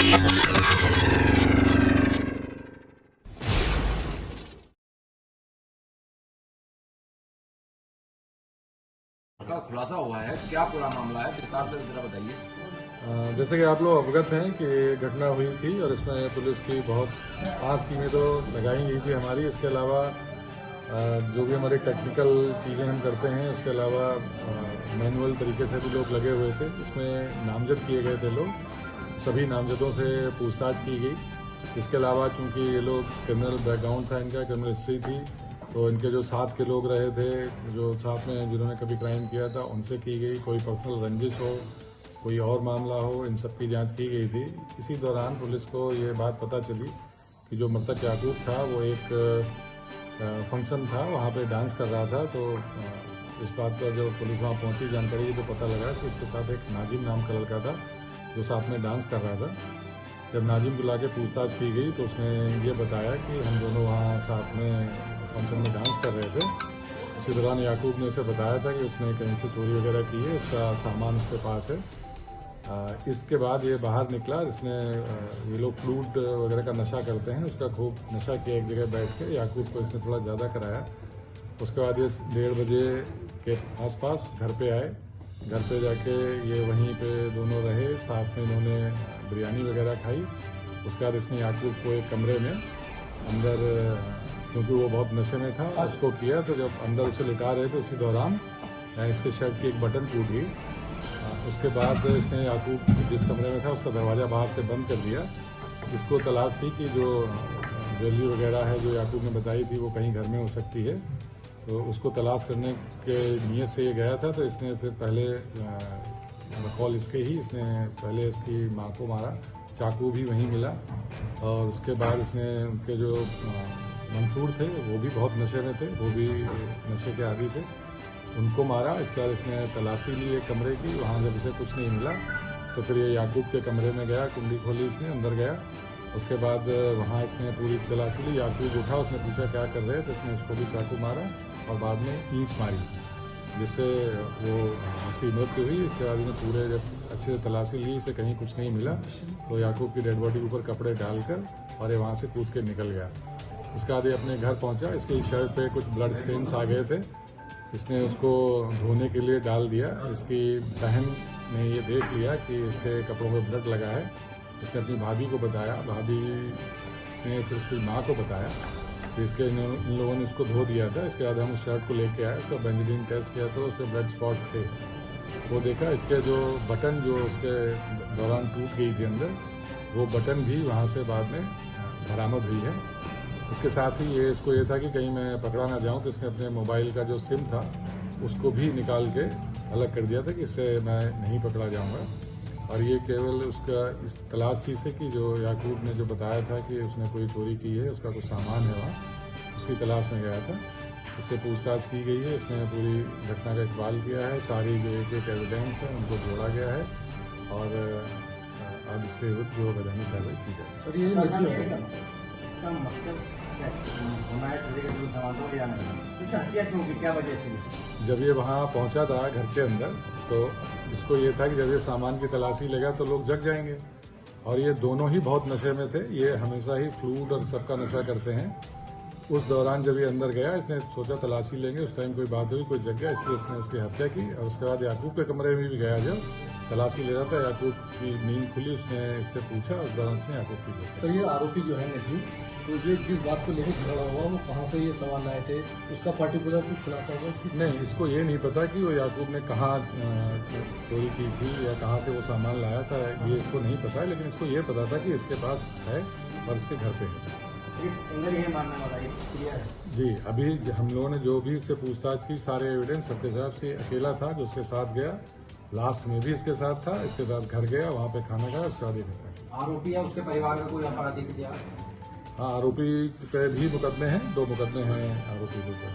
का खुलासा हुआ है, क्या पूरा मामला है, विस्तार से जरा बताइए। जैसे कि आप लोग अवगत हैं कि घटना हुई थी और इसमें पुलिस की बहुत 5 टीमें तो लगाई गई थी हमारी। इसके अलावा जो भी हमारे टेक्निकल चीज़ें हम करते हैं, उसके अलावा मैनुअल तरीके से भी लोग लगे हुए थे। इसमें नामजद किए गए थे लोग, सभी नामजदों से पूछताछ की गई। इसके अलावा चूंकि ये लोग क्रिमिनल बैकग्राउंड था, इनका क्रिमिनल हिस्ट्री थी, तो इनके जो साथ के लोग रहे थे, जो साथ में जिन्होंने कभी क्राइम किया था, उनसे की गई। कोई पर्सनल रंजिश हो, कोई और मामला हो, इन सब की जांच की गई थी। इसी दौरान पुलिस को ये बात पता चली कि जो मृतक याकूब था वो एक फंक्शन था, वहाँ पे डांस कर रहा था। तो इस बात पर जब पुलिस वहाँ पहुंची, जानकारी तो पता लगा कि इसके साथ एक नाजिम नाम का लड़का था जो साथ में डांस कर रहा था। जब नाजिम बुला के पूछताछ की गई तो उसने ये बताया कि हम दोनों वहाँ साथ में फंक्शन में डांस कर रहे थे। इसी दौरान याकूब ने उसे बताया था कि उसने कहीं से चोरी वगैरह की है, उसका सामान उसके पास है। इसके बाद ये बाहर निकला। इसने ये लोग फ्लूट वगैरह का नशा करते हैं, उसका खूब नशा किया एक जगह बैठ के। याकूब को इसने थोड़ा ज़्यादा कराया। उसके बाद ये 1:30 बजे के आसपास घर पे आए। घर पे जाके ये वहीं पे दोनों रहे, साथ में इन्होंने बिरयानी वगैरह खाई। उसके बाद इसने याकूब को एक कमरे में अंदर, क्योंकि वो बहुत नशे में था, उसको किया। तो जब अंदर उसे लिटा रहे थे, उसी दौरान इसके शर्ट की एक बटन टूट गई। उसके बाद इसने याकूब जिस कमरे में था उसका दरवाज़ा बाहर से बंद कर दिया। इसको तलाश थी कि जो ज्वेलरी वगैरह है जो याकूब ने बताई थी वो कहीं घर में हो सकती है, तो उसको तलाश करने के नीयत से ये गया था। तो इसने फिर पहले बकौल इसके ही इसने पहले इसकी माँ को मारा, चाकू भी वहीं मिला। और उसके बाद इसने उनके जो मंसूर थे वो भी बहुत नशे में थे, वो भी नशे के आदी थे, उनको मारा। इसके बाद इसने तलाशी ली एक कमरे की, वहाँ जब इसे कुछ नहीं मिला तो फिर ये याकूब के कमरे में गया, कुंडी खोली, इसने अंदर गया। उसके बाद वहाँ इसने पूरी तलाशी ली। याकूब उठा, उसने पूछा क्या कर रहे हैं, तो इसने उसको भी चाकू मारा और बाद में ईंट मारी, जिससे वो उसकी मृत्यु हुई। इसके बाद इन्हें पूरे जब अच्छे से तलाशी ली, इसे कहीं कुछ नहीं मिला, तो याकूब की डेड बॉडी के ऊपर कपड़े डालकर और ये वहाँ से कूद के निकल गया। इसके बाद ये अपने घर पहुँचा। इसकी शर्ट पे कुछ ब्लड स्टेन्स आ गए थे, इसने उसको धोने के लिए डाल दिया। इसकी बहन ने ये देख लिया कि इसके कपड़ों में ब्लड लगा है। इसने अपनी भाभी को बताया, भाभी ने फिर उसकी माँ को बताया। तो इसके इन लोगों ने इसको धो दिया था। इसके बाद हम उस शर्ट को लेके आए, उसका बेंजीन टेस्ट किया तो उसके ब्लड स्पॉट थे। वो देखा, इसके जो बटन जो उसके दौरान टूट गई थी अंदर, वो बटन भी वहाँ से बाद में बरामद हुई है। इसके साथ ही ये इसको ये था कि कहीं मैं पकड़ा ना जाऊं, तो इसने अपने मोबाइल का जो सिम था उसको भी निकाल के अलग कर दिया था कि इससे मैं नहीं पकड़ा जाऊंगा। और ये केवल उसका इस तलाश थी से कि जो याकूब ने जो बताया था कि उसने कोई चोरी की है, उसका कुछ सामान है वहाँ, उसकी तलाश में गया था। इससे पूछताछ की गई है, इसने पूरी घटना का इकबाल किया है। सारी जो एक एविडेंस है उनको जोड़ा गया है और अब इसके विरुद्ध जो वैधानिक कार्रवाई की जाए। सर ये इसका मकसद होना है चोरी का जो सामान हो या नहीं, इसका हत्या क्यों की, क्या वजह से? जब ये वहाँ पहुँचा था घर के अंदर, तो इसको ये था कि जब ये सामान की तलाशी लेगा तो लोग जग जाएंगे। और ये दोनों ही बहुत नशे में थे, ये हमेशा ही फ्लूट और सबका नशा करते हैं। उस दौरान जब ये अंदर गया, इसने सोचा तलाशी लेंगे, उस टाइम कोई बात हुई, कोई जग गया, इसलिए इसने उसकी हत्या की। और उसके बाद याकूब के कमरे में भी गया, जब तलाशी ले रहा था, याकूब की नींद खुली, उसने इससे पूछा, उस दौरान उसने याकूब की हत्या। सर ये आरोपी जो है नज्जू, तो ये जिस बात को लेकर झगड़ा हुआ वो कहाँ से ये सामान लाए थे, उसका पर्टिकुलर कुछ खुलासा हुआ इसकी? नहीं, इसको ये नहीं पता कि वो याकूब ने कहाँ चोरी की थी या कहाँ से वो सामान लाया था, ये इसको नहीं पता। लेकिन इसको ये पता था कि इसके पास है और इसके घर पे है। सिंगल ये मानने वाला ये क्लियर है? जी, अभी हम लोगों ने जो भी इससे पूछताछ की, सारे एविडेंस सबके हिसाब से अकेला था जो उसके साथ गया, लास्ट में भी इसके साथ था, इसके साथ घर गया, वहाँ पे खाना खाया, उसके बाद ये घटना। आरोपी या उसके परिवार का कोई आपराधिक इतिहास? हाँ, आरोपी पे भी मुकदमे हैं, 2 मुकदमे हैं आरोपी के ऊपर।